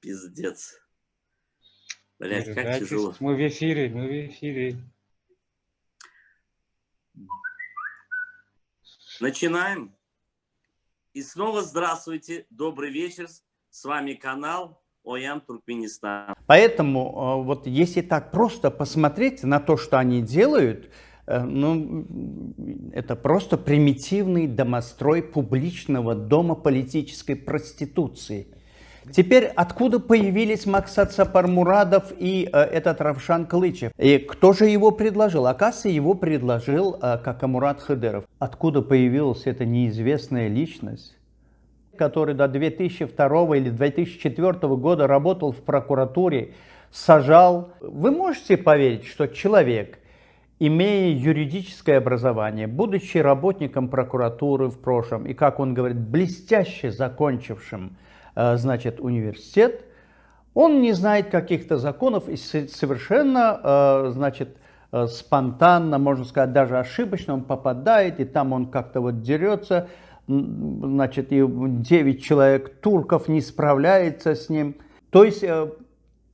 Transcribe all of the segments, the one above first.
Пиздец. Блять, как Держайтесь. тяжело. Мы в эфире, мы в эфире. Начинаем. И снова здравствуйте, добрый вечер. С вами канал Оян Туркменистан. Поэтому вот если так просто посмотреть на то, что они делают, ну, это просто примитивный домострой публичного дома политической проституции. Теперь откуда появились Максат Сапармурадов и этот Равшан Кылычев? И кто же его предложил? Оказывается, его предложил Какамурат Хыдыров. Откуда появилась эта неизвестная личность, который до 2002 или 2004 года работал в прокуратуре, сажал? Вы можете поверить, что человек, имея юридическое образование, будучи работником прокуратуры в прошлом и, как он говорит, блестяще закончившим, значит, университет, он не знает каких-то законов и совершенно, значит, спонтанно, можно сказать, даже ошибочно он попадает, и там он как-то вот дерется, значит, и 9 человек турков не справляется с ним. То есть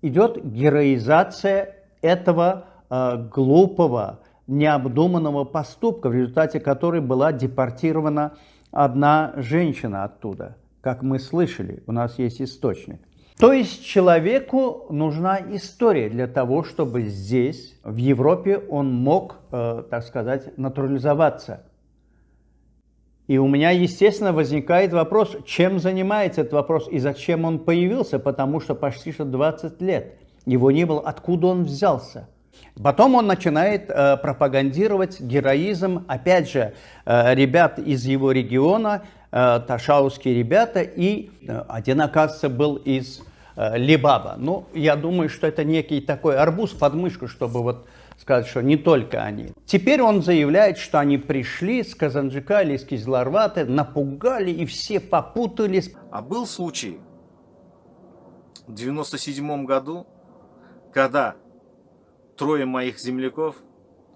идет героизация этого глупого, необдуманного поступка, в результате которой была депортирована одна женщина оттуда. Как мы слышали, у нас есть источник. То есть человеку нужна история для того, чтобы здесь, в Европе, он мог, так сказать, натурализоваться. И у меня, естественно, возникает вопрос, чем занимается этот вопрос и зачем он появился, потому что почти что 20 лет его не было, откуда он взялся. Потом он начинает пропагандировать героизм, опять же, ребят из его региона, ташауские ребята, и один, оказывается, был из Либаба. Ну, я думаю, что это некий такой арбуз под мышку, чтобы вот сказать, что не только они. Теперь он заявляет, что они пришли с Казанджика или из Кизларваты, напугали, и все попутались. А был случай в 97 году, когда трое моих земляков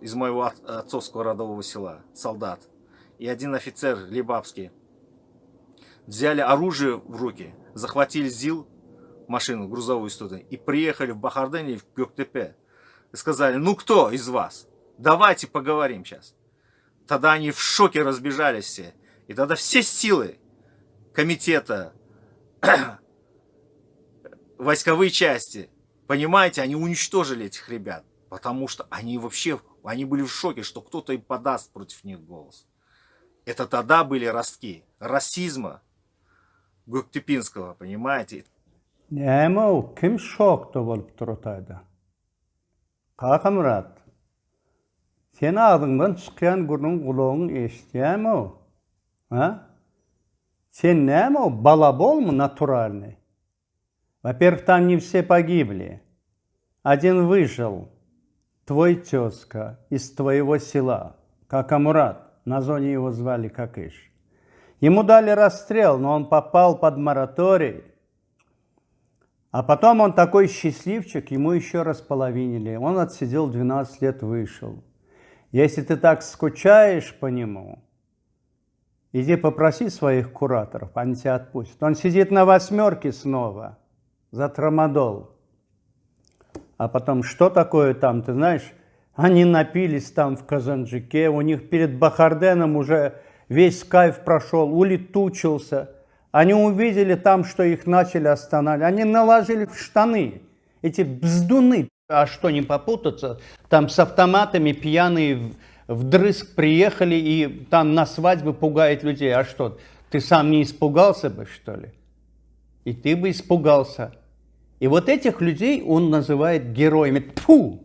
из моего отцовского родового села, солдат, и один офицер либабский, взяли оружие в руки, захватили ЗИЛ, машину грузовую студию, и приехали в Бахарден или в Гёктепе. И сказали, ну кто из вас? Давайте поговорим сейчас. Тогда они в шоке разбежались все. И тогда все силы комитета, войсковые части, понимаете, они уничтожили этих ребят. Потому что они вообще, они были в шоке, что кто-то им подаст против них голос. Это тогда были ростки расизма Göktepinskого, понимаете? Нема, ким шокто болып тұртайды. Какамурат, сен ağzından çıkan gurun kulağın eşitiyem ha? Сен нема, балабол му натуральный? Во-первых, там не все погибли. Один выжил, твой тезка из твоего села, Какамурат, на зоне его звали Какыш. Ему дали расстрел, но он попал под мораторий. А потом он такой счастливчик, ему еще раз половинили. Он отсидел 12 лет, вышел. Если ты так скучаешь по нему, иди попроси своих кураторов, они тебя отпустят. Он сидит на 8 снова за трамадол. А потом, что такое там, ты знаешь, они напились там в Казанджике, у них перед Бахарденом уже весь кайф прошел, улетучился. Они увидели там, что их начали останавливать. Они наложили в штаны эти бздуны. А что, не попутаться? Там с автоматами пьяные вдрызг приехали и там на свадьбы пугают людей. А что, ты сам не испугался бы, что ли? И ты бы испугался. И вот этих людей он называет героями. Тьфу!